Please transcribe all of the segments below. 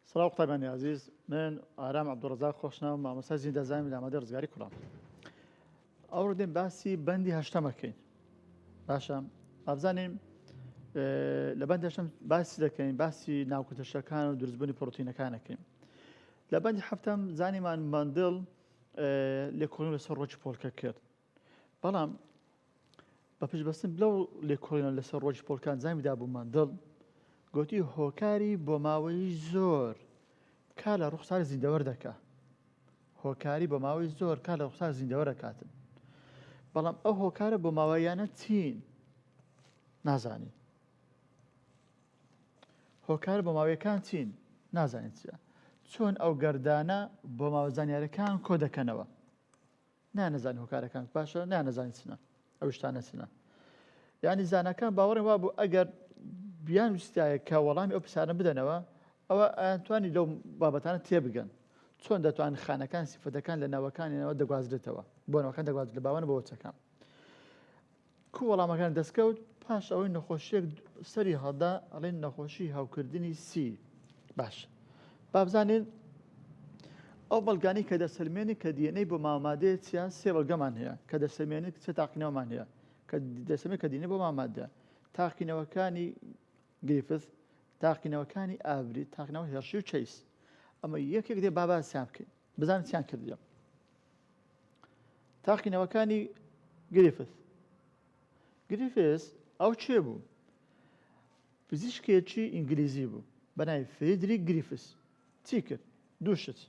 سڵاو قوتابیانی عزیز، من ئارام عەبدوڕەزاق خۆشناوم، مامۆستا زیندە زانمی لە ئامادەی ڕزگاری کوڕان. ئەوڕۆ دێین باسی بەندی هەشتەمەکەین. باشە، ئابزانین لە بەندی هەشتەم باسی دەکەین، باسی ناوکوتەشەکان و دروستبوونی پرۆتینەکانەکەین. لە بەندی هەفتەم زانیمان ماندڵ لێکۆڵین لەسەر ڕۆژی پۆلکە کرد. بەڵام بە پشتبەستن لەو لێکۆڵینە لەسەر ڕۆژی پۆلکان زانیدا بوو ماندڵ گوتی هۆکاری بۆ ماوەی زۆر کا لە ڕوخسار زیندەوەر دەکا. هۆکاری بۆ ماوەی زۆر کا لە ڕوخسار زیندەوەر دەکاتن. بەڵام ئەو هۆکارە بۆ ماوەیانە چین نازانین. هۆکار بۆ ماوەیەکان چین نازانین چیە. چۆن ئەو گەردانە بۆ ماوە زانیاریەکان کۆ دەکەنەوە. نانەزانین هۆکارەکان باشە، نانەزانین چنە ئەو شتانە چنە. یعنی زانەکان باوەڕێن وا بوو ئەگەر بیان ویستایە کە وەڵامی ئەو پرسیارە بدەنەوە، ئەوە ئەتوانی لەو بابەتانە تێبگەن. چۆن دەتوانن خانەکان سیفەتەکان لە ناوەکانیانەوە دەگوازرێتەوە، بۆ ناوەکان دەگوازرێت لە باوەنە بۆ وەچەکان. کو وەڵامەکان دەستکەوت پاش ئەوەی نەخۆشیەک سەری هەڵدا ئەڵێن نەخۆشی هاوکردنی سی. باش. با بزانین ئەو بەڵگانەی کە دەسەلمێنی کە دیێنەی بۆ مامادەیە چیە؟ سێ بەڵگەمان هەیە کە دەسەلمێنێت چه تاقینەوەمان هەیە کە دەسەلمێت کە دیێنەی بۆ مامادە. تاقینەوەکانی گریفث، تاقینەوەکانی ئابری، تاقینەوە هێرشی و چەیس. ئەمە یەکێک دێ باباسیان بکەین بزانین چیان کردیە. تاقینەوەکانی گریفث. گریفث ئەو چێ بوو؟ پزیشکێکی ئینگلیزی بوو بە ناوی فریدریک گریفث. چی کرد؟ دوو شت.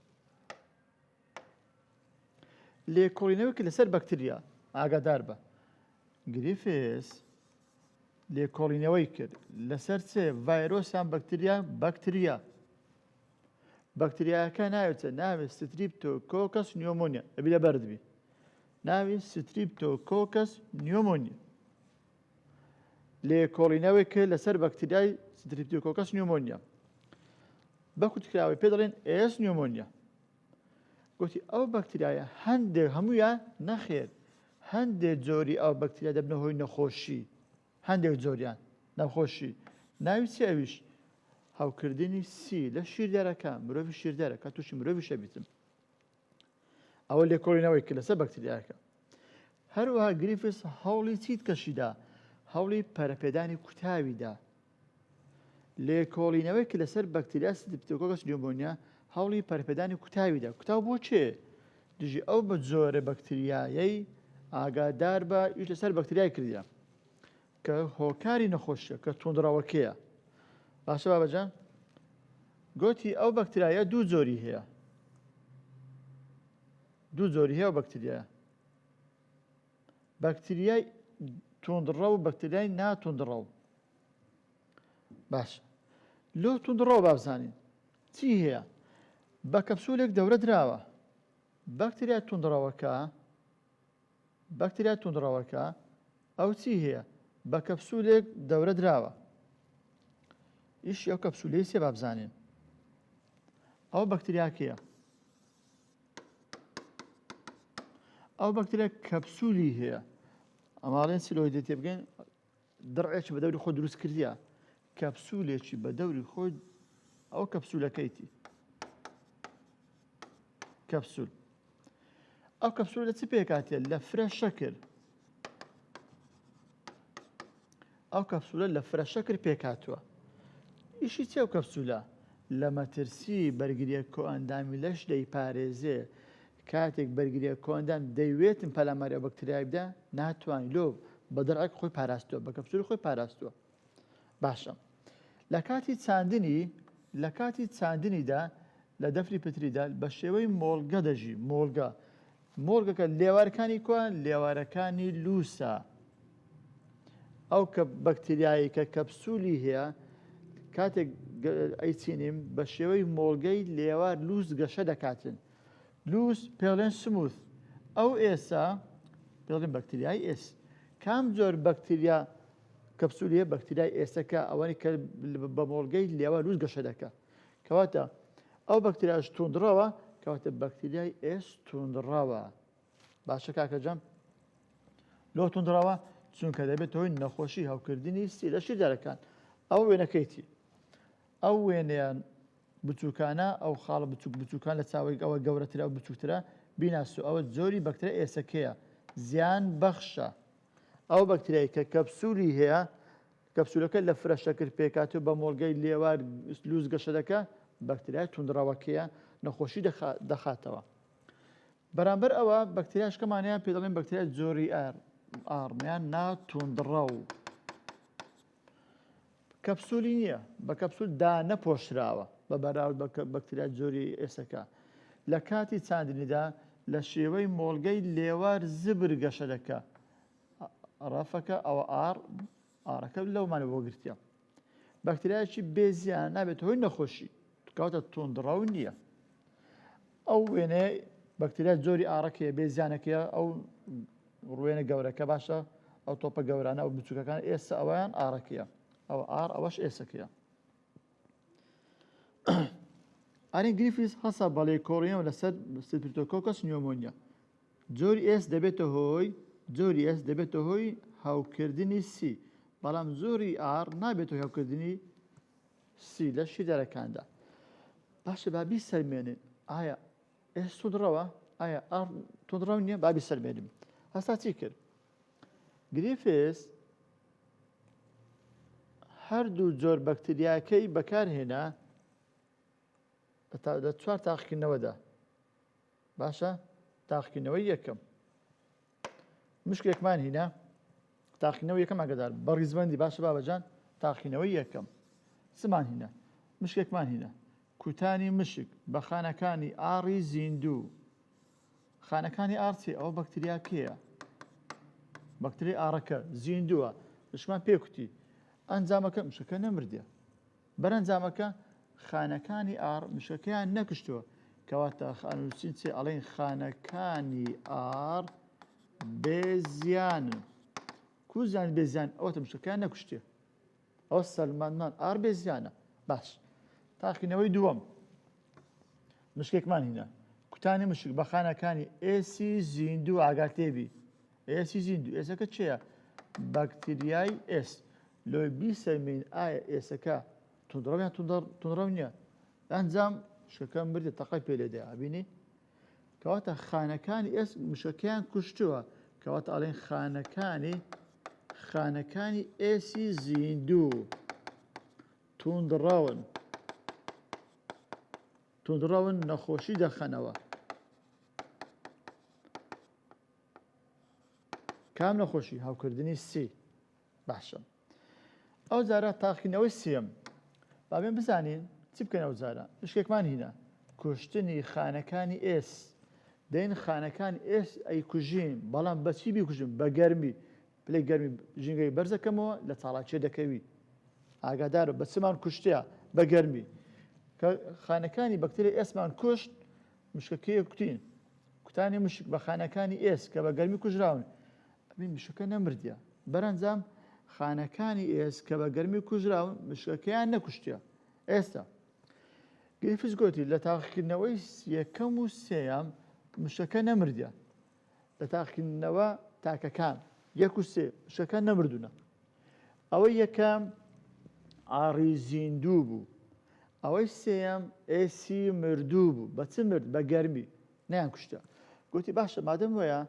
لێکۆڵینەوەیەکی لەسەر بەکتریا ئاگادار بە. گریفث لێکۆڵینەوەی کرد لەسەر چێ؟ ڤایرۆسیان بەکتریا؟ بەکتریا. بەکتریاکە ناوێتە ناوی ستریپتۆکۆکەس نیۆمۆنیا. ئەبی لە بەردبی. ناوی ستریپتۆکۆکەس نیۆمۆنیا. لێکۆڵینەوەی کرد لەسەر بەکتریای ستریپتۆکۆکەس نیۆمۆنیا. بەکوتکراوی پێ دەڵێن ئێس نیۆمۆنیا. گوتی ئەو بەکتریایە هەندێک هەموویان نەخێر. هەندێک جۆری ئەو بەکتریا دەبنە هۆی نەخۆشی. هەندێک جۆریان نەخۆشی. ناوی چی ئەویش؟ هاوکردنی سی لە شیردارەکان. مرۆڤی شیردارە کە تووشی مرۆڤی شەبیتن. ئەوە لێکۆڵینەوەی کرد لەسەر بەکتریاکە. هەروەها گریفث هەوڵی چیت کەشیدا؟ هەوڵی پەرەپێدانی کوتاویدا. لێکۆڵینەوەی کرد لەسەر بەکتریا ستریپتۆکۆکەس نیۆمۆنیا هەوڵی پەرەپێدانی کوتاویدا. کوتاو بۆ چێ؟ دژی ئەو بە جۆرە بەکتریایەی ئاگادار بە ئیش لەسەر بەکتریای کردیە کە هۆکاری نەخۆشیە کە توندڕەوەکەیە. باشە بابەجان؟ گوتی ئەو بەکتریایە دوو جۆری هەیە. دوو جۆری هەیە ئەو بەکتریایە. بەکتریای توندڕە و بەکتریای ناتوندڕە. باشە. لۆ توندڕەوە بابزانین چی هەیە؟ بە کەپسولێک دەورە دراوە. بەکتریای توندڕەوەکە ئەو چی هەیە؟ بە کەپسولێک دەورە دراوە. ئیشی ئەو کەپسولەی سێ بابزانین. ئەو بەکتریاکەیە. ئەو بەکتریا کەپسولی هەیە. ئەماڵێن سیلۆی دێت تێبگەین دڕعێکی بە دەوری خۆ دروست کردیە. کەپسولێکی بە دەوری خۆی ئەو کەپسولەکەیتی. کەپسول. ئەو کەپسول لە چی پێکاتێ؟ لە فرە شەکر. ئەو کەپسولە لە فرە شەکر پێکاتوە. ئیشی چێ ئەو کەپسولە؟ لە مەترسی بەرگریە کۆئەندامی لەش دەیپارێزێ. کاتێک بەرگریە کۆئەندام دەیوێتن پەلاماری ئەو بەکتریای بدە ناتوانین لۆ بە دڕعێک خۆی پاراستووە، بە کەپسولی خۆی پاراستووە. باشە. لە کاتی چاندنیدا لە دەفری پتریدا بە شێوەی مۆڵگە دەژی. مۆڵگەکە لێوارەکانی کۆن؟ لێوارەکانی لووسە. ئەو کە بەکتریایی کە کەپسولی هەیە کاتێک ئەیچینیم بە شێوەی مۆڵگەی لێوار لووس گەشە دەکاتن. لووس پێڵێن سموث. ئەو ئێسا پێڵێن بەکتریای ئێس. کام جۆر بەکتریا کەپسولیە؟ بەکتریای ئێسەکە ئەوەی کە بە مۆڵگەی لێوار لووس گەشە دەکات. کەواتە ئەو بەکتریاش توندڕەوە کەواتە بەکتریای ئێس توندڕەوە. باشە کاکەجەم؟ لۆ توندڕەوە چونکە دەبێت هۆی نەخۆشی هاوکردنی سی لە شیردارەکان. ئەو وێنەکەیتی. ئەو وێنەیان بچووکانە ئەو خاڵە بچووکان لە چاوی ئەوە گەورەترە و بچووکترە بیناسو ئەوە زۆری بەکتریا ئێسەکەیە زیان بەخشە ئەو بەکتریایی کە کەپسولی هەیە کەپسولەکە لە فرەشەکر پێکاتوە بە مۆڵگەی لێوار لووز گەشە دەکە بەکتریای توندڕەوەکەیە نەخۆشی دەخاتەوە بەرامبەر ئەوە بەکتریاشکەمانیان پێ دەڵێن بەکتریای زۆری ئارمیان ناتوندڕە و کەپسولی نییە بە کەپسول دانەپۆشراوە بە بەراورد بە بەکتریای زۆری ئێسەکە لە کاتی چاندنیدا لە شێوەی مۆڵگەی لێوار زبر گەشە دەکە ڕەفەکە ئەوە ئارەکە لەومانە بۆ گرتیە بەکتریایکی بێزیان نابێت هۆی نەخۆشی کەواتە توندڕەو نییە ئەو وێنەیە بەکتریای زۆری ئارەکەیە بێزیانەکەیە ئەو ڕوێنە گەورەکە باشە ئەو تۆپە گەورانە ئەو بچووکەکان ئێستا ئەویان ئارەکەیە ئەو ئەوەش ئێسەکەیە ئارین گریفیس هەسا بەڵێ کۆڕیەوە لەسەر سترپتۆکۆکەس نیۆمۆنیا جۆری ئێس دەبێتە هۆی هاوکردنی سی بەڵام زۆری ئار نابێت هۆی هاوکردنی سی لە شیدارەکاندا باشە بابی سەرمێنن ئایا ئێس تودڕەوە ئایا ئار تودڕەو نییە بابی سەرمێنم هەستا چی کرد گریفیس هەردوو جۆر بەکتریاکەی بەکارهێنا لە چوار تاقیکردنەوەدا باشە تاقیکردنەوەی یەکەم مشکێکمان هینە تاقیکردنەوەی یەکەم ئاگادار بە ڕیزبەندی باشە بابەجان تاقیکردنەوەی یەکەم چمان هینە مشکێکمان هینە کوتانی مشک بە خانەکانی ئاڕی زیندوو خانەکانی ئارچێ ئەوە بەکتریاکەیە بەکتری ئارەکە زیندووە دشمان پێکوتی ئەنجامەکە مشکەکە نەمردە بەرەنجامەکە خانەکانی ئار مشکەکەیان نەکشتووە کەواتە خانووسین چێ ئەڵێن خانەکانی ئار بێزیانن کوزان بێزیان ئەوەتە مشکەکەیان نەکشتێ ئەوە سەلمانمان ئار بێزیانە باش تاقیکردنەوەی دووەم مشکێکمان هینە کوتانی مشک بە خانەکانی ئێسی زیندوو ئاگات لێبی ئێسی زیندوو ئێسەکە چێە بەکتریای ئێس لۆی بیسەرمین ئایا ئێسەکە توندڕەویان توندڕەو نییە ئەنجام مشکەکە مردە تەقای پێ لێدەیە ئابینی کەواتە خانەکانی ئێس مشکەکەیان کوشتووە کەواتە ئەڵێن خانەکانی ئێسی زیندوو توندڕەون نەخۆشی دەخەنەوە کام نەخۆشی هاوکردنی سی باشە ئەو جارە تاقیکردنەوەی سێم بابێن بزانین چی بکەن ئەو جارە مشکێکمان هینە کوشتنی خانەکانی ئێس دەین خانەکانی ئێس ئەی کوژین بەڵام بەچی بیکوژن بە گەرمی پلەی گەرمی ژینگەی بەرزەکەمەوە لە چاڵاکێ دەکەوی ئاگادارە بە چمان کوشتەیە بە گەرمی کە خانەکانی بەکتری ئێسمان کوشت مشکەکەیە کوتین کوتانی مشک بە خانەکانی ئێس کە بە گەرمی کوژراون ئەبین مشکەکە نەمردە بەرەنجام خانەکانی ئێس کە بە گەرمی کوژراون مشکەکەیان نەکوشتە ئێستا گریفیس گوتی لە تاقیکردنەوەی یەکەم و سێیان مشکەکە نەمردە لە تاقیکردنەوە تاکەکان یەک و سێ مشکەکە نەمردوونە ئەوەی یەکەم ئاڕی زیندوو بوو ئەوەی سێیەم ئێسی مردوو بوو بە چ مرد بە گەرمی نەیان کوشتە گوتی باشە مادەم وەیە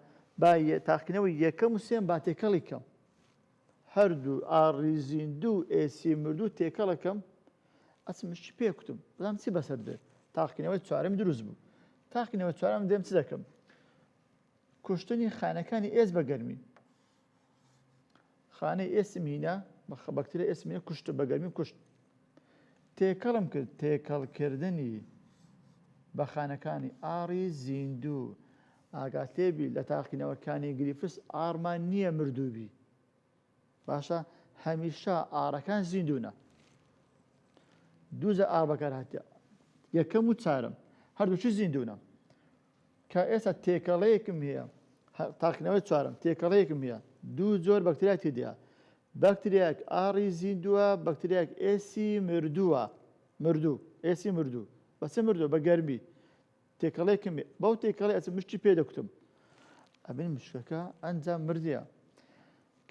با تاقیکردنەوەی یەکەم و سێم با تێکەڵی کەم هەردوو ئاڕی زیندوو ئێسی مردوو تێکەڵەکەم ئەچمشتی پێکوتم بەڵام چی بەسەر دێ تاقیکردنەوەی چوارەم دروست بوو تاقیکردنەوەی چوارەم دێم چ دەکەم کوشتنی خانەکانی ئێس بە گەرمی خانەی ئێسم هینە بەکتری ئێسم هینە کوشت بە گەرمی کوشت تێکەڵم کرد تێکەڵکردنی بە خانەکانی ئاڕی زیندوو ئاگات لێبی لە تاقیکردنەوەکانی گریفیس ئارمان نییە مردووبی باشە هەمیشە ئارەکان زیندوونە دووزە ئار بەکار هاتیە یەکەم و چارەم هەردووچی زیندوونە کە ئێستا تێکەڵەیەکم هەیە تاقیکردنەوەی چوارەم تێکەڵەیەکم هەیە دوو جۆر بەکتریا تێدایە بەکتریاک ئاڕی زیندووە بەکتریاک ئێسی مردوو ئێسی مردوو بەچ مردووە بە گەرمی تێکەڵەیەکم بەو تێکەڵی ئەچ مشتی پێ دەکوتم ئەبین مشکەکە ئەنجام مردیە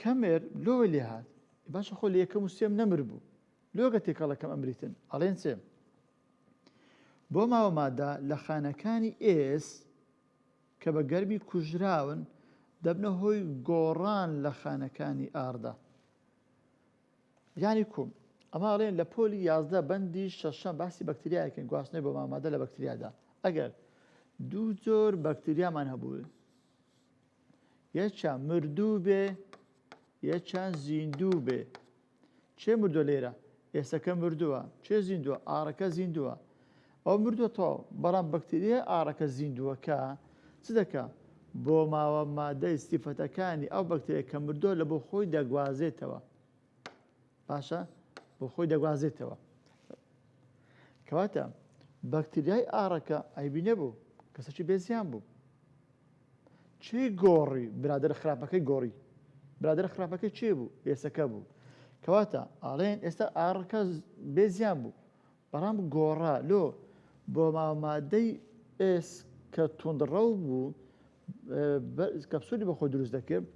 کەمێر لۆوە لێ هات باشە خۆ لە یەکەم و سێم نەمر بوو لۆگە تێکەڵەکەم ئەمریتن ئەڵێن سێم بۆ ماوە مادە لە خانەکانی ئێس کە بە گەرمی کوژراون دەبنە هۆی گۆڕان لە خانەکانی ئاردا. یانی کوم ئەماڵێن لە پۆلی 11 بەندی 6 باسی بەکتریایەکەن گواستنەوەی بۆ مامادە لە بەکتریادا. ئەگەر دوو جۆر بەکتریامان هەبوو، یەکیان مردوو بێ یەکیان زیندوو بێ. چێ مردووە لێرە؟ ئێسەکە مردووە. چێ زیندووە؟ ئارەکە زیندووە. ئەو مردووە تەواو، بەڵام بەکتریە ئارەکە زیندووەکە چ دەکا؟ بۆ ماوە مادەی سیفەتەکانی ئەو بەکتریە کە مردووە لە بۆ خۆی دەگوازێتەوە. باشە؟ بۆ خۆی دەگوازێتەوە. کەواتە بەکتریای ئارەکە ئایبی نەبوو، کەسەکی بێزیان بوو. چی گۆڕی؟ برادر خراپەکەی گۆڕی. برادر خراپەکەی چێ بوو؟ ئێسەکە بوو. کەواتە ئاڵێن ئێستا ئارەکە بێزیان بوو، بەڵام گۆڕا لۆ بۆ مامادەی ئێس کە توندڕەو بوو کەپسولی بە خۆی دروست دەکرد،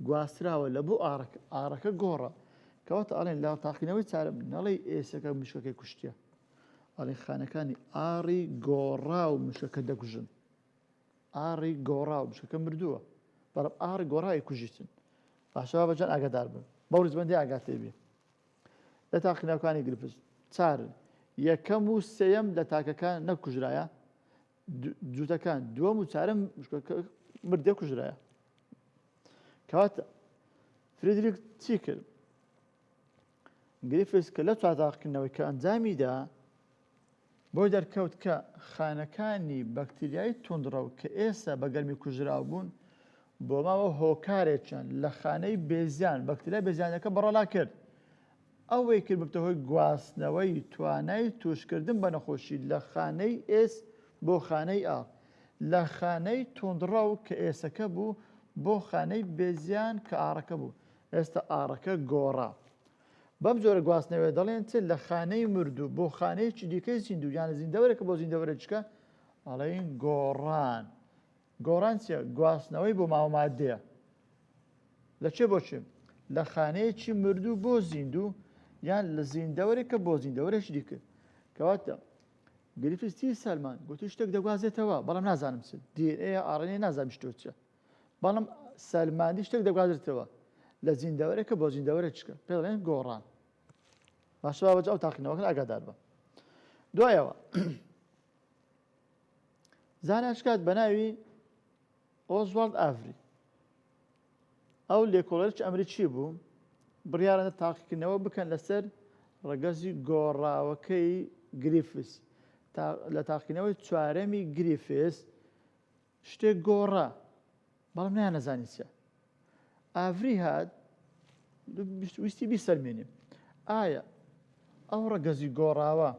گواستراوە لە بۆ ئارەکە گۆڕە. کەواتە ئاڵێن لە تاقینەوەی چارەم نەڵی ئێسەکە مشکەکەی کوشتیە، ئاڵێن خانەکانی ئاری گۆڕا و مشکەکە دەکوژن. ئاری گۆڕا و مشکەکە مردووە، بەڵام ئاری گۆڕای کوژیتن. باشەوە بەجان ئاگادار بن، بەو ڕیزبەندی ئاگاتێ بێ. لە تاقینەوەکانی گرفت چارن، یەکەم و سێیەم لە تاکەکان نەکوژرایە، جووتەکان دووەم و چارەم مردێ کوژرایە. کەواتە فرێدریک چی کرد؟ گریفیس کە لە چوارتاقیکردنەوەی کە ئەنجامیدا بۆی دەرکەوت کە خانەکانی بەکتریای توندڕەو کە ئێستا بە گەرمی کوژراو بوون بۆ ماوە هۆکارێکیان لە خانەی بێزیان بەکتریای بێزیانەکە بەڕەلا کرد. ئەوەی کرد بکتە هۆی گواستنەوەی توانای توشکردن بە نەخۆشی لە خانەی ئێس بۆ خانەی ئا، لە خانەی توندڕەو کە ئێسەکە بوو بۆ خانەی بێزیان کە ئارەکە بوو. ئێستا ئارەکە گۆڕا. بەم جۆرە گواستنەوەی دەڵێن چ لە خانەی مردوو بۆ خانەیەکی دیکەی زیندوو، یانە زیندەوەرێکە بۆ زیندەوەرێکەکە ئەڵێن گۆڕان. گۆڕان چیە؟ گواستنەوەی بۆ ماوە مادەیە. لە چێ بۆ چێ؟ لە خانەیەکی مردوو بۆ زیندوو، یان لە زیندەوەرێکە بۆ زیندەوەرێکی دیکە. کەواتە گریفیستی سەلمان گوتی شتێک دەگوازێتەوە، بەڵام نازانم چ DNA RNA نازانم شتۆ چیە، بەڵام سەلمانی شتێک دەگوازێتەوە لە زیندەوەرێکە بۆ زیندەوەرێکە، پێ دەڵێن گۆڕان. باشە بەجا ئەو تاقینەوەکە ئاگادار بە. دوایەوە زانایەکات بە ناوی ئۆزوالد ئافری، ئەو لێکۆڵەرێکی ئەمریکی بوو، بڕیارە تاقیکردنەوە بکەن لەسەر ڕەگەزی گۆڕاوەکەی گریفیس. لە تاقیکردنەوەی چوارەمی گریفیس شتێک گۆڕا، بەڵام نەیانەزانی چیە. ئافری هات ویستی بیسەلمێنێ، ئایا ئەو ڕەگەزی گۆڕاوە،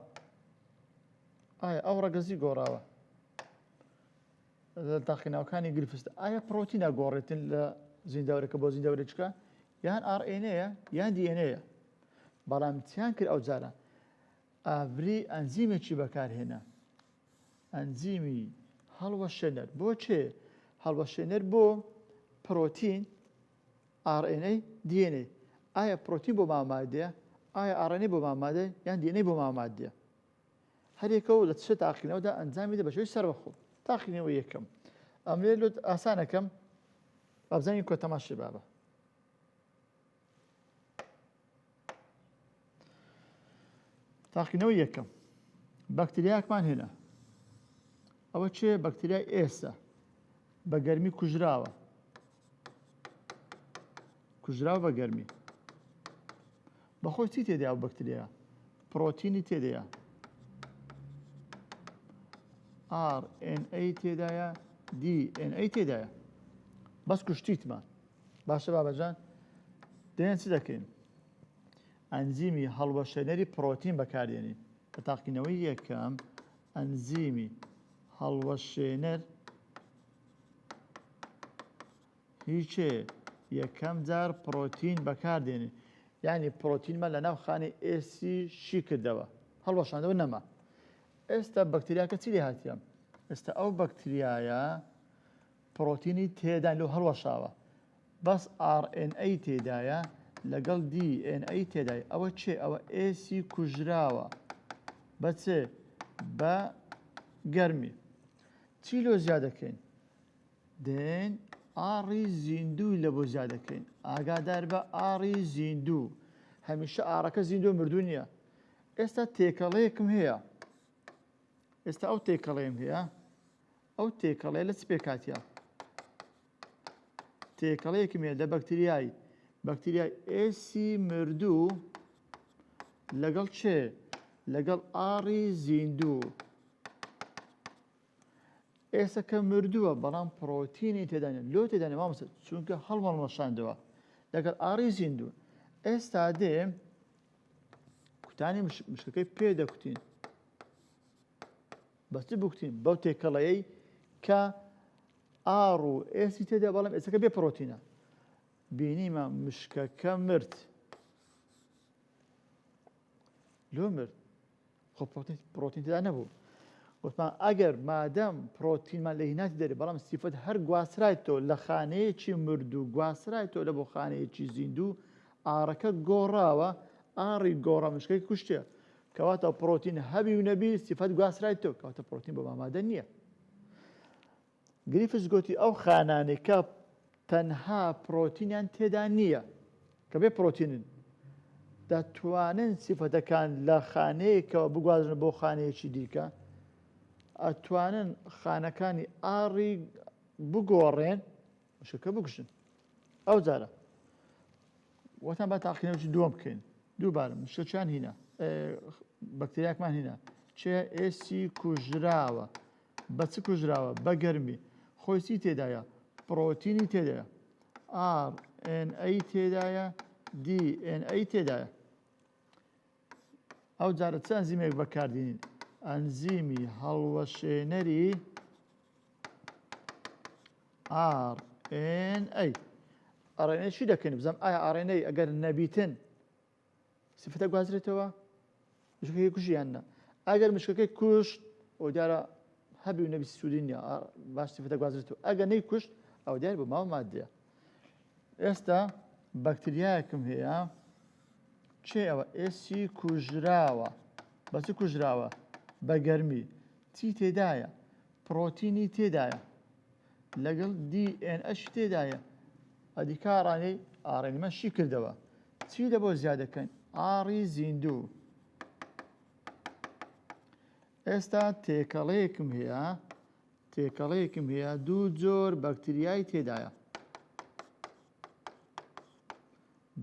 ئایا ئەو ڕەگەزی گۆڕاوە لە تاقینەوەکانی گریفیسدا ئایا پرۆتینە گۆڕێتن لە زیندەوەرێکە بۆ زیندەوەرێکەکە، یان RNA-ە یان DNA-ە. بەڵام چیان کرد ئەو جارە؟ ئافری ئەنزیمێکی بەکارهێنا، ئەنزیمی هەڵوەشێنەر. بۆ چێ؟ هەڵوەشێنەر بۆ پرۆتین، RNA، DNA. ئایا پرۆتین بۆ مامادەیە، ئایا RNA بۆ مامادەیە، یان DNA بۆ مامادەیە. هەرێکەوە لە چ تاقینەوەدا ئەنجامیدا بە شێوەی سەربەخۆ. تاقینەوە یەکەم ئەمرێ لۆ ئاسانەکەم ئەبزانین کۆ تەماشای بابە. تاقینەوە یەکەم بەکتریاکمان هێنا، ئەوە چێ؟ بەکتریای ئێسە بە گەرمی کوژراوە، کوژراوە بە گەرمی. بەخۆی چی تێدایە؟ ئەو بەکتریا پرۆتینی تێدایە، RNA تێدایە، DNA تێدایە، بەس کوشتیتمان. باشە بابەجان، دێن چی دەکەین؟ ئەنزیمی هەڵوەشێنەری پرۆتین بەکاردێنین. بە تاقینەوەی یەکەم ئەنزیمی هەڵوەشێنەر هیچێ یەکەم جار پرۆتین بەکاردێنین، یعنی پرۆتینمان لە ناو خانەی ئێسی شی کردەوە، هەڵوەشاندەوە نەما. ئێستا بەکتریاکە چی لێ هاتیە؟ ئێستا ئەو بەکتریایە پرۆتینی تێدا لەو هەڵوەشاوە، بەس RNA تێدایە لەگەڵ DNA تێدای. ئەوە چێ؟ ئەوە ئێسی کوژراوە بە چێ؟ بە گەرمی چی لۆ زیادەکەین دێن ئاڕی زیندووی لە بۆ زیادەکەین ئاگادار بە ئاڕی زیندوو هەمیشە ئاڕەکە زیندوو مردوو نییە ئێستا تێکەڵەیەکم هەیە ئێستا ئەو تێکەڵەیەم هەیە ئەو تێکەڵەیە لە چ پێکاتیە تێکەڵەیەکم هەیە لە بەکتریای ئێسی مردوو لەگەڵ چێ لەگەڵ ئاڕی زیندوو ئێستا کە مردووە بەڵام پرۆتینی تێدانێت لۆ تێدانێت مامۆستا چونکە هەڵمەڵمەشاندەوە لەگەڵ ئاڕی زیندوو ئێستا دێم کوتانی مشکەکەی پێ دەکوتین بەچ بکوتین بەو تێکەڵەیەی کە ئاڕ و ئێسی تێدا بەڵام ئێسەکە بێ پرۆتینە بینیمە مشکەکە مرد لۆ مرد خۆ پرۆتین تێدا نەبوو وتمان ئەگەر مادەم پرۆتینمان لە هیناتی دەرێت بەڵام سیفەت هەر گواسرایتەوە لە خانەیەکی مردوو گواسرایتەوە لە بۆ خانەیەکی زیندوو ئاڕەکە گۆڕاوە ئاڕی گۆڕا مشکەی کوشتێ کەواتە پرۆتین هەبی و نەبی سیفەت گواسرایتەوە کەواتە پرۆتین بۆ مامادە نییە گریفس گوتی ئەو خانانێک کە تەنها پرۆتینیان تێدا نییە کە بێ پرۆتینن دەتوانن سیفەتەکان لە خانەیەکەوە بگوازن بۆ خانەیەکی دیکە ئەتوانن خانەکانی ئاڕی بگۆڕێن مشکەکە بکوشن ئەو جارە وەتان با تاقینەوەی دووەم بکەین دووبارە مشکەکیان هینە بەکتریاکمان هینە چێ ئێسی کوژراوە بە چ کوژراوە بە گەرمی خۆی چی تێدایە پرۆتینی تێدایە RNA تێدایە DNA تێدایە ئەو جارە چ ئەنزیمێک بەکاردێنین ئەنزیمی هەڵوەشێنەری RNA RNA چی دەکەین بزەم ئایا RNA ئەگەر نەبیتن سیفەتە گوازرێتەوە مشکەکەی کوژیان نە ئەگەر مشکەکەی کوشت ئەو دیارە هەبی و نەبی سوودی نییە باش سیفەتە گوازرێتەوە ئەگەر نەی کوشت ئەو دیار بۆ ماوە مادەیە ئێستا بەکتریایەکم هەیە چێ ئەوە ئێسی کوژراوە بە چ کوژراوە بە گەرمی چی تێدایە پرۆتینی تێدایە لەگەڵ DNAش تێدایە ئەدیکا ئاڕێنیمە شی کردەوە چی لە بۆ زیادەکەین ئاڕی زیندوو ئێستا تێکەڵەیەکم هەیە دوو جۆر بەکتریای تێدایە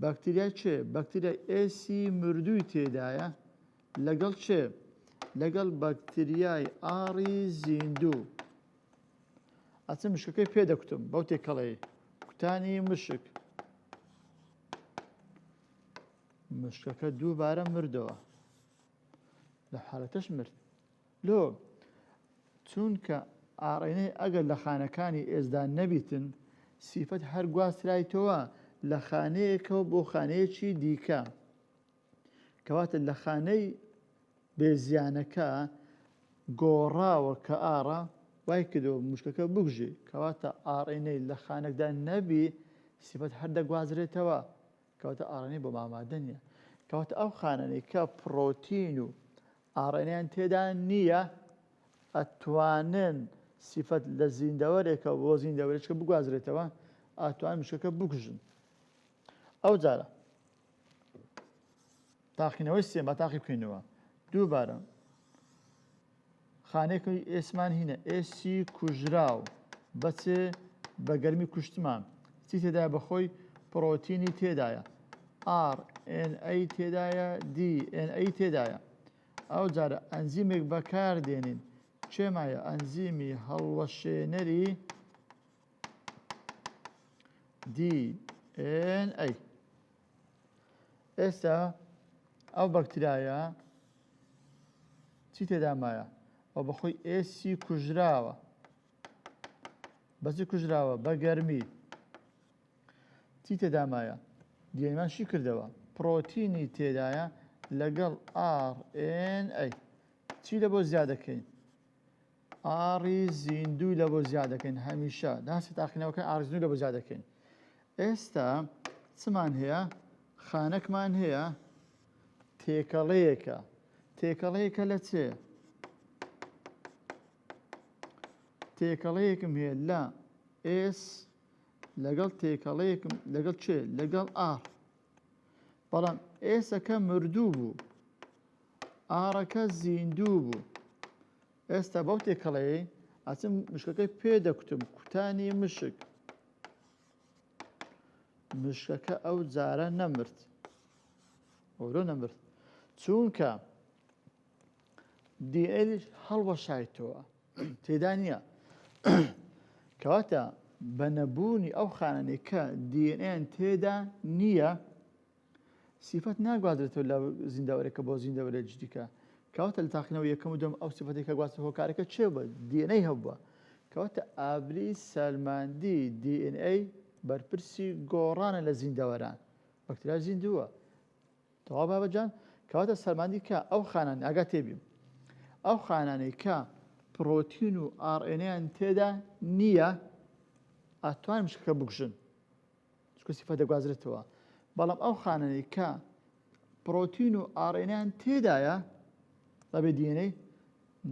بەکتریای چێ بەکتریای ئێسی مردووی تێدایە لەگەڵ چێ لەگەڵ بەکتریای ئاڕی زیندوو ئەچە مشکەکەی پێ دەکوتم بەو تێکەڵەیە کوتانی مشکەکە دووبارە مردەوە لە حالەتەش مرد لۆ چونکە RNA ئەگەر لە خانەکانی ئێزدا نەبیتن سیفەت هەر گواسترایتەوە لە خانەیەکەوە بۆ خانەیەکی دیکە کەواتە لە خانەی بێزیانەکە گۆڕاوە کە ئاڕە وای کردەوە مشکەکە بگژێ کەواتە RNA لە خانەکدا نەبی سیفەت هەر دەگوازرێتەوە کەواتە RNA بۆ مامادە نییە کەواتە ئەو خانانەی کە پرۆتین و RNA تێدا نییە ئەتوانن سیفەت لە زیندەوەرێکە بۆ زیندەوەرێکە بگوازرێتەوە ئەتوانن مشکەکە بکوژن ئەو جارە تاقینەوەی سێمە تاقی بکەینەوە دووبارە خانەیەکی ئێسمان هینە ئێسی کوژراو بەچێ بە گەرمی کوشتمان چی تێدایە بەخۆی پرۆتینی تێدایە RNA تێدایە DNA تێدایە ئەو جارە ئەنزیمێک بەکاردێنین چێمایە ئەنزیمی هەڵوەشێنەری DNA ئێستا ئەو بەکتریایە چی تێدامایە ئەو بەخۆی ئێسی کوژراوە بەچی کوژراوە بە گەرمی چی تێدامایە دیێنمان شی کردەوە پرۆتینی تێدایە لەگەڵ RNA چی لە بۆ زیادەکەین ئاڕی زیندوو لە بۆ زیادەکەین هەمیشە داسی تاقینەوەکەی ئاڕی زیندوو لە بۆ زیادەکەین ئێستا چمان هەیە خانەکمان هەیە تێکەڵەیەکە لە چێ تێکەڵەیەکم هەیە لە S لەگەڵ تێکەڵەیەکم لەگەڵ چێ لەگەڵ R بەڵام ئێسەکە مردوو بوو ئارەکە زیندوو بوو ئێستا بەو تێکەڵەیە ئاچم مشکەکەی پێ دەکوتم کوتانی مشک مشکەکە ئەو جارە نەمرد ئەوڕۆ نەمرد چونکە دیئێلیش هەڵوەشایتەوە تێدا نییە کەواتە بە نەبوونی ئەو خانانەی کە دیئێن تێدا نییە سیفەت ناگوازرێتەوە لە زیندەوەرێکە بۆ زیندەوەرێک جدیکە کەواتە لە تاقینەوە یەکەم و دوم ئەو سیفەتێکە گوازرێت هۆکارەکە چێ بووە دیئێنەی هەبووە کەواتە ئابری سەلماندی دیئێنئەی بەرپرسی گۆڕانە لە زیندەوەران بەکتریا زیندووە تەواو بابەجان کەواتە سەلماندی کە ئەو خانان ئاگا تێبیم ئەو خانانەی کە پرۆتین و ئاڕئێنەیان تێدا نییە ئەتوان مشکەکە بکوژن چکە سیفەت دەگوازرێتەوە بەڵام ئەو خانانەی کە پرۆتین و ئاڕێنیان تێدایە بەبێ دیێنەی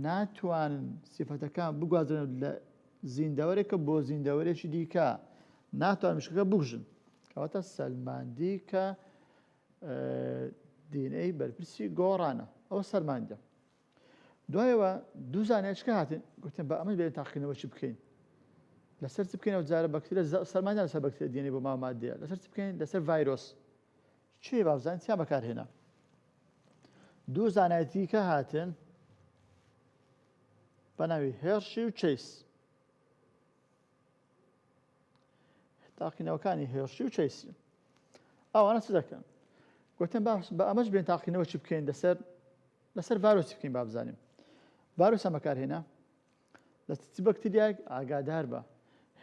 ناتوانن سیفەتەکان بگوازرن لە زیندەوەرێکە بۆ زیندەوەرێکی دیکە ناتوان مشکەکە بکوژن کەواتە سەلماندی کە دیێنەی بەرپرسی گۆڕانە ئەوە سەلماندە دوایەوە دوو زانایشکە هاتن گوتن بە ئەمە بێت تاقینەوە چی بکەین لەسەر چ بکەین ئەو جارە بەکتێریا سەلماندیان لەسەر بەکتێریا دیێنەی بۆ ماوەمادەیە لەسەر چ بکەین لەسەر ڤایرۆس چی بابزانین چیان بەکارهێنا دوو زانایەتیکە هاتن بە ناوی هێرشی و چەیس تاقینەوەکانی هێرشی و چەیسی ئەوانە چ دەکەن گوتن بە ئەمەش بێن تاقینەوە چی بکەین لەسەر ڤایرۆسی بکەین با بزانین ڤایرۆسیان بەکارهێنا لە چ بەکتریایەک ئاگادار بە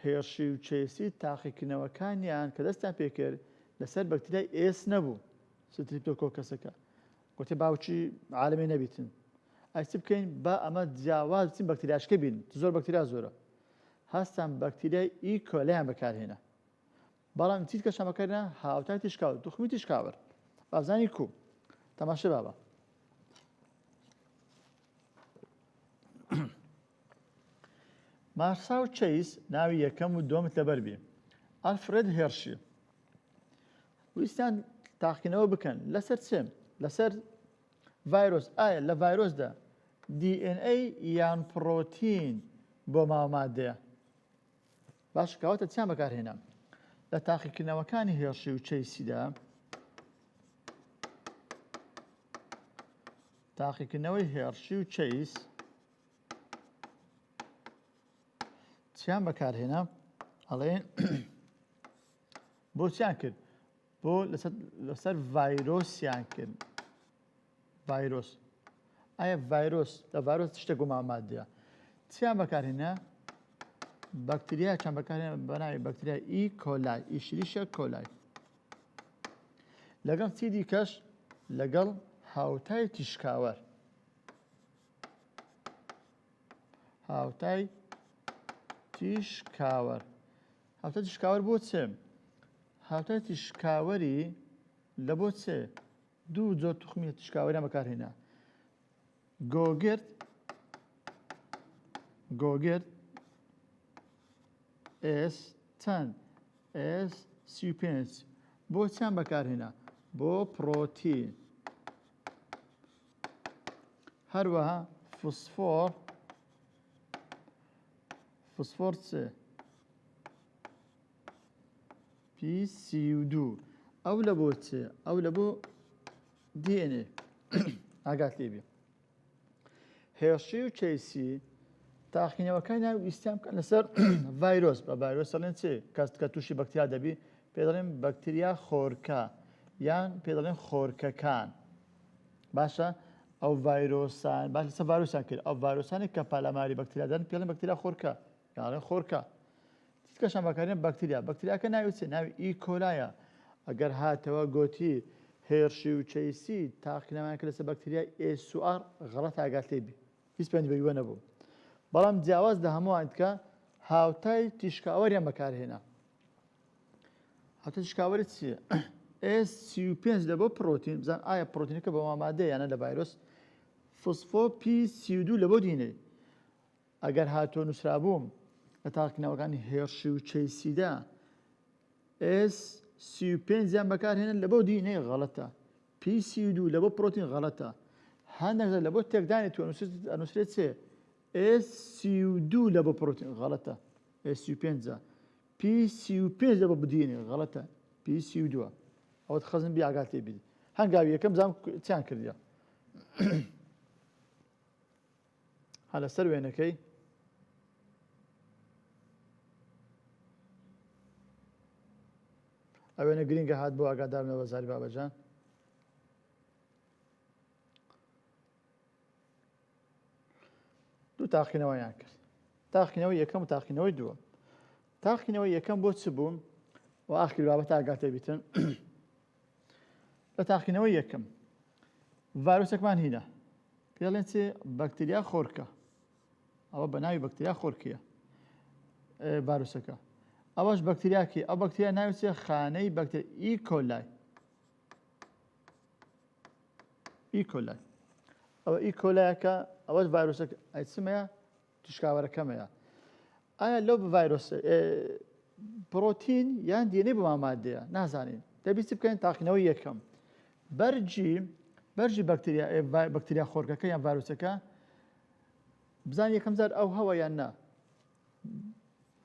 هێرشی و چەیسی تاقیکردنەوەکانیان کە دەستیان پێکرد لەسەر بەکتریای ئێس نەبوو ستریپتۆکۆکەسەکە گوتێ باوکی عالەمی نەبیتن ئایچ بکەین بە ئەمە جیاواز بچین بەکتریاشکە بین زۆر بەکتریا زۆرە هەستان بەکتریای ئی کۆلەیان بەکارهێنا بەڵام چیت کەشان بەکارهێنا هاوتای تیشکاوە دوخمی تیشکاوەر بابزانی کو تەماشە بابە مارسا و چەیس ناوی یەکەم و دۆمت لەبەر بێ ئەلفرێد هێرشی ویستیان تاقینەوە بکەن لەسەر چێم لەسەر ڤایرۆس ئایا لە ڤایرۆسدا دیئێنئەی یان پرۆتین بۆ ماوەمادەیە باش کەواتە چیان بەکارهێنا لە تاقیکردنەوەکانی هێرشی و چەیسیدا تاقیکردنەوەی هێرشی و چەیس چیان بەکارهێنا ئەڵێن بۆ چیان کرد بۆ لەسەر ڤایرۆسیان کرد ڤایرۆس ئایا ڤایرۆس لە ڤایرۆس شتێک بۆ ماوەمادەیە چیان بەکارهێنا بەکتریا چیان بەکارهێنا بە ناوی بەکتریای ئی کۆلای ئیشریشە کۆلای لەگەڵ چی دیکەش لەگەڵ هاوتای تیشکاوەر هاوتای تیشکاوەر هاوتای تیشکاوەر بۆ چێ هاوتای تیشکاوەری لە بۆ چێ دوو جۆر توخمی تیشکاوەریان بەکارهێنا گۆگرد S چەند S35 بۆ چیان بەکارهێنا بۆ پرۆتین هەروەها فسفۆر چێ P32 ئەو لە بۆ چێ ئەو لە بۆ دیئێنێ ئاگات لێ بێ هێرشی و چەیسی تاقینەوەکانیان ویستیان بکەن لەسەر ڤایرۆس بە ڤایرۆس دەڵێن چێ کە تووشی بەکتریا دەبی پێ دەڵێن بەکتریا خۆرکە یان پێ دەڵێن خۆرکەکان باشە ئەو ڤایرۆسان باش لەسەر ڤایرۆسیان کرد ئەو ڤایرۆسانێک کە پالەماری بەکتریا دەن پێڵێن بەکتریا خۆرکە یاڵێن خۆرکە کەشان بەکارێن بەکتریاکە ناوی چێ ناوی ئی کۆلایە ئەگەر هاتەوە گۆتی هێرشی و چەیسی تاقینەوەیان کرد لەسەر بەکتریای ئێسوئار غەڵەت ئاگات لێ بی هیچ پێیان بەیوە نەبوو بەڵام جیاواز لە هەمووان کە هاوتای تیشکاوەریان بەکارهێنا هاوتای تیشکاوەری چییە S35 لە بۆ پرۆتین بزان ئایا پرۆتینەکە بە مامادەیە یانە لە ڤایرۆس فۆسفۆ P32 لە بۆ دینەی ئەگەر هاتۆ نووسرابووم لە تاقیکردنەوەکانی هێرشی و چەیسیدا S35 بەکارهێنن لە بۆ دینەی غەڵەتە PC2 لە بۆ پرۆتین غەڵەتە هەندێک لە بۆ تێکدانی تو ئەنووسرێت چێ S32 لە بۆ پرۆتین غەڵەتە S35 PC5 لە بۆ بدینێ غەڵەتە PC2 ئەوەت خەزم بی ئاگات لێ بیت هەنگاوی یەکەم زانم چیان کردیە هە لەسەر وێنەکەی ئەوێنە گرینگە هات بۆ ئاگادارنەوە بەزاری بابەجان دوو تاقینەوەیان کرد تاقینەوەی یەکەم و تاقینەوەی دووە تاقینەوەی یەکەم بۆ چ بوو و ئاخیر بابەتە ئاگاتێ بیتن لە تاقینەوەی یەکەم ڤایرۆسێکمان هینە پێڵێن چێ بەکتریا خۆرکە ئەوە بە ناوی بەکتریا خۆرکیە ڤایرۆسەکە ئەوەش بەکتریاکی ئەو بەکتریا ناوی چێ خانەی بەکتری ئیکۆلای ئیکۆلای ئەوە ئیکۆلایەکە ئەوەش ڤایرۆسەکە ئەیچمەیە توشکاوەرەکەمەیە ئایا لەو ڤایرۆسە پرۆتین یان دیێنەی بۆ مامادەیە نازانین دەبی چی بکەین تاقینەوەی یەکەم بەرجی بەکتریا خۆرکەکە یان ڤایرۆسەکە بزانین یەکەم جار ئەو هەوە یان نا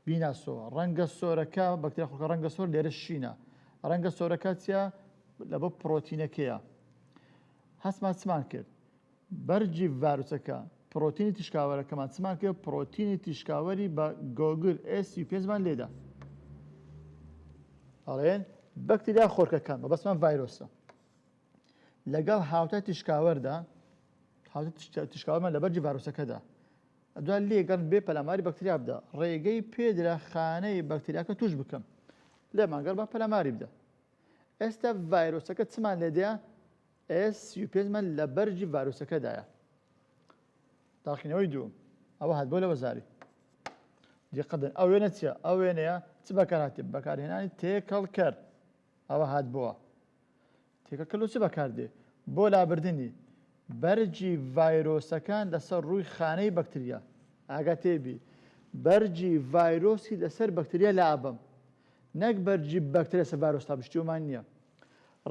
بیناسۆ ڕەنگە سۆرەکە بەکتریا خۆرکە ڕەنگە سۆر لێرە شینە ڕەنگە سۆرەکە چیە لە بۆ پرۆتینەکەیە هەستمان چمان کرد بەرجی ڤایرۆسەکە پرۆتینی تیشکاوەرەکەمان چمان کرد پرۆتینی تیشکاوەری بە گۆگل S35مان لێدا ئەڵێن بەکتریا خۆرکەکان بە بەسمان ڤایرۆسە لەگەڵ هاوتای تیشکاوەردا هاوتای تیشکاوەرمان لە بەرجی ڤایرۆسەکەدا دوای لێگەڕن بێ پەلاماری بەکتریا بدە ڕێگەی پێدرا خانەی بەکتریاکە توش بکەم لێمانگەڕ بە پەلاماری بدە ئێستا ڤایرۆسەکە چمان لێدەیە S35مان لە بەرجی ڤایرۆسەکەدایە تاقینەوەی دووەم ئەوە هات بۆ لە وەزاری دیقەدن ئەو وێنە چییە ئەو وێنەیە چ بەکارهاتی بەکارهێنانی تێکەڵکەر ئەوە هات بووە تێکەڵکەر چ بەکاردێ بۆ لابردنی بەرجی ڤایرۆسەکان لەسەر ڕووی خانەی بەکتریا ئاگا تێبی بەرجی ڤایرۆسی لەسەر بەکتریا لە ئابم نەک بەرجی بەکتریا سەر ڤایرۆس تا پشتیومان نییە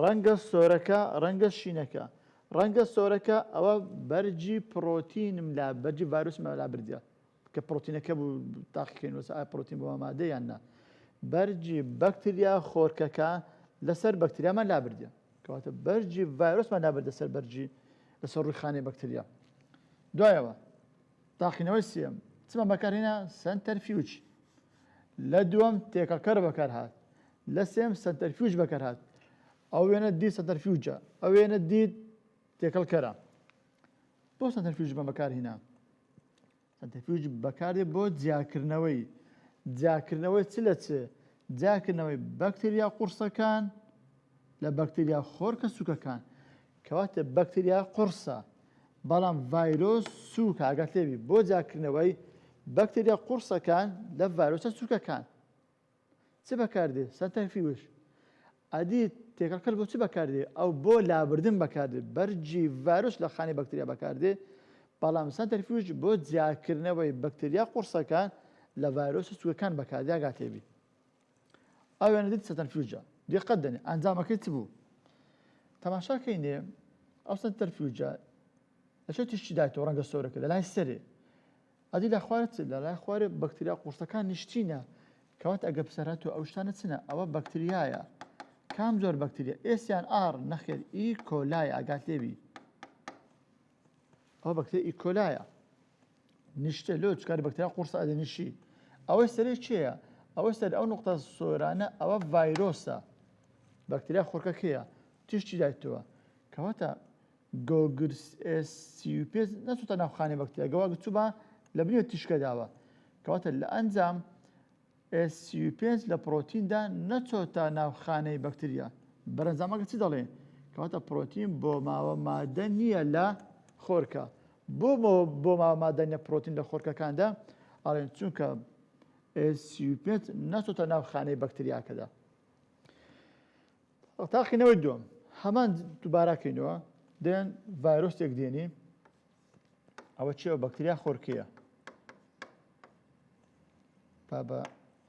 ڕەنگە سۆرەکە ڕەنگە شینەکە ڕەنگە سۆرەکە ئەوە بەرجی پرۆتینم لا بەرجی ڤایرۆسمە لا بردیە کە پرۆتینەکە بوو تاقیکەین وەسە ئایا پرۆتین بۆ مامادە یان نا بەرجی بەکتریا خۆرکەکە لەسەر بەکتریامان لا بردیە کەواتە بەرجی ڤایرۆسمان لابردە سەر بەرجی لەسەر ڕووی خانەی بەکتریا دوایەوە تاقینەوەی سێم چمان بەکارهێنا سەنتەرفیوج لە دووەم تێکەڵکەر بەکارهات لە سێم سەنتەرفیوج بەکارهات ئەو وێنە دی سەنتەرفیوجە ئەو وێنە دی تێکەڵکەرە بۆ سەنتەرفیوج بەکارهێنا سەنتەرفیوج بەکاردێ بۆ جیاکردنەوەی چ لە چێ جیاکردنەوەی بەکتریا قورسەکان لە بەکتریا خۆرکە سووکەکان کەواتە بەکتریا قورسە بەڵام ڤایرۆس سووکە ئاگات لێبی بۆ جیاکردنەوەی بەکتریا قورسەکان لە ڤایرۆسە سووکەکان چ بەکاردێ سەنتەرفیوج ئەدی تێکەڵکەر بۆ چ بەکاردێ ئەو بۆ لابردن بەکاردێ بەرجی ڤایرۆس لە خانەی بەکتریا بەکاردێ بەڵام سەنتەرفیوج بۆ جیاکردنەوەی بەکتریا قورسەکان لە ڤایرۆسە سووکەکان بەکاردێ ئاگات لێبی ئەو وێنە دیت سەنتەرفیوجە دیقەت دەنێ ئەنجامەکەی چ بوو تەماشاکەینێ ئەو سەنتەرفیوجە لەچێ تیشتی دایتەوە ڕەنگە سۆرەکە لە لای سەرێ ئەدی لە خوارە چ لە لای خوارێ بەکتریا قورسەکان نیشتینە کەواتە ئەگە بسەراتەوە ئەو شتانە چنە ئەوە بەکتریایە کام زۆر بەکتریا ئێسیان ئار نەخێر ئیکۆلای ئاگات لێبی ئەوە بەکتریا ئیکۆلایە نیشتە لۆ چکاری بەکتریا قورسە ئەدەنیشی ئەوەی سەرێ چێیە ئەوە سەر ئەو نقطە سۆرانە ئەوە ڤایرۆسە بەکتریا خۆرکەکەیە تیشتی دایتەوە کەواتە گۆگرس S35 نەچۆتە ناو خانەی بەکتریا گەوا چووبە لە بنیۆ تیشکە داوە کەواتە لە ئەنجام S35 لە پرۆتیندا نەچۆتە ناو خانەی بەکتریا بەرەنجامەکە چی دەڵێن کەواتە پرۆتین بۆ ماوە مادە نییە لە خۆرکە بۆ ماوە مادە نیە پرۆتین لە خۆرکەکاندا ئاڵێن چونکە S35 نەچۆتە ناو خانەی بەکتریاکەدا تاقینەوەی دووەم هەمان دووباراکەینەوە دێن ڤایرۆسێک دێنی ئەوە چیەوە بەکتریا خۆرکەیە با بە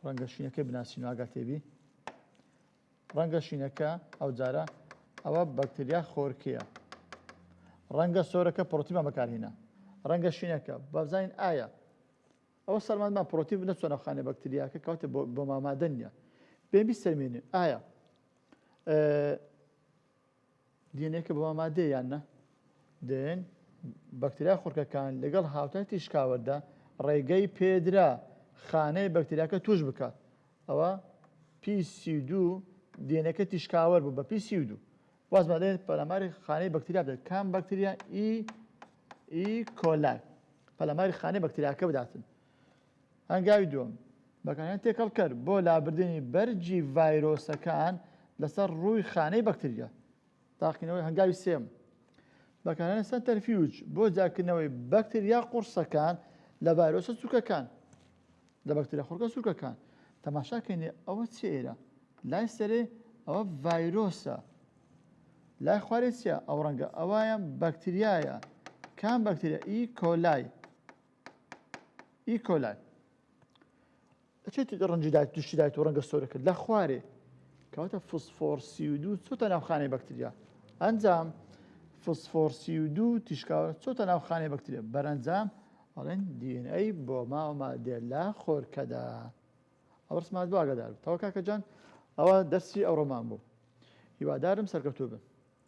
ڕەنگە شینەکەی بناسین و ئاگا تێبی ڕەنگە شینەکە ئەو جارە ئەوە بەکتریا خۆرکەیە ڕەنگە سۆرەکە پرۆتیمان بەکارهێنا ڕەنگە شینەکە بەبزانین ئایا ئەوە سەرمانمان پرۆتین نەچۆن ناوخانەی بەکتریاکە کەواتە بۆ مامادە نییە پێویستی سەرمێنێ ئایا دیێنەیەکە بۆ مامادەیە یان نە دێن بەکتریا خۆرکەکان لەگەڵ هاوتای تیشکاوەردا ڕێگەی پێدرا خانەی بەکتریاکە توش بکات ئەوە PC2 دیێنەکە تیشکاوەر بوو بە PC2 وازمان دێن پەلاماری خانەی بەکتریا بدات کام بەکتریا ئی کۆلای پەلاماری خانەی بەکتریاکە بداتن هەنگاوی دووەم بەکارهێنان تێکەڵ کرد بۆ لابردنی بەرجی ڤایرۆسەکان لەسەر ڕووی خانەی بەکتریا تاقینەوەی هەنگاوی سێم بەکارهێنان سەنتەرفیوج بۆ جاکردنەوەی بەکتریا قورسەکان لە ڤایرۆسە سووکەکان لە بەکتریا خۆرکە سووکەکان تەماشاکەینێ ئەوە چی ئێرە لای سەرێ ئەوە ڤایرۆسە لای خوارێ چیە ئەو ڕەنگە ئەوایە بەکتریایە کام بەکتریا ئی کۆلای چێت ڕەنجی دایت توشتی دایت و ڕەنگە سۆرەکە لە خوارێ کەواتە فسفۆر32 چۆتە ناوخانەی بەکتریا ئەنجام فسفۆر32 تیشکاوە چۆتە ناوخانەی بەکتریا بەرەنجام ئەڵێن DNA بۆ مادێ لە خۆرکەدا ئەوە ڕسمات بۆ ئاگادار بێت تەوا کاکە جان ئەوە دەرسی ئەوڕۆمان بوو هیوادارم سەرکەوتوو بن